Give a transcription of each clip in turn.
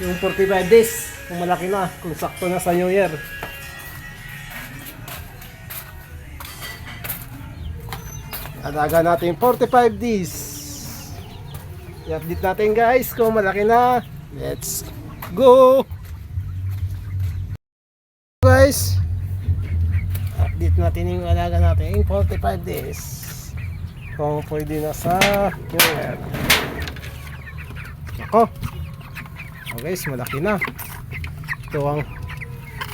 Yung 45 days, kung malaki na, kung sakto na sa New Year. Alaga natin 45 days. I-update natin guys kung malaki na. Let's go! Guys, update natin yung alaga natin 45 days. Kung pwede na sa New Year. Ako. Oh guys, malaki na. Ito ang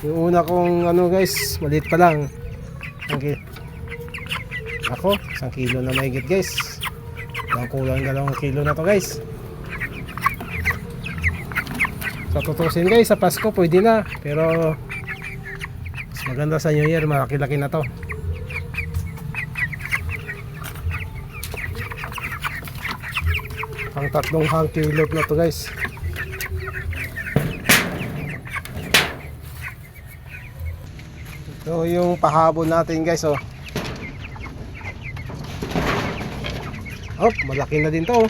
yung una kong ano guys, maliit pa lang. Okay. Ako, 1 kilo na mahigit guys. Ang kulang 2 kilo na to guys. Sa tutusin guys, sa Pasko pwede na. Pero mas maganda sa New Year, malaki-laki na to. Ang 3 kilo na to guys. Ito yung pahabol natin guys, oh. Oh, malaki na din to.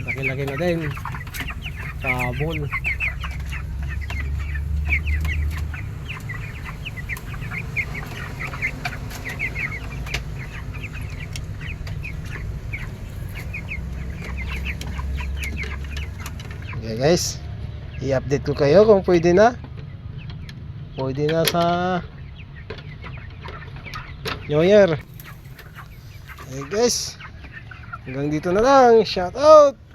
Laki-laki na din. Pahabol. Okay guys, i-update ko kayo kung pwede na. Pwede na sa New Year. Okay guys, hanggang dito na lang. Shout out!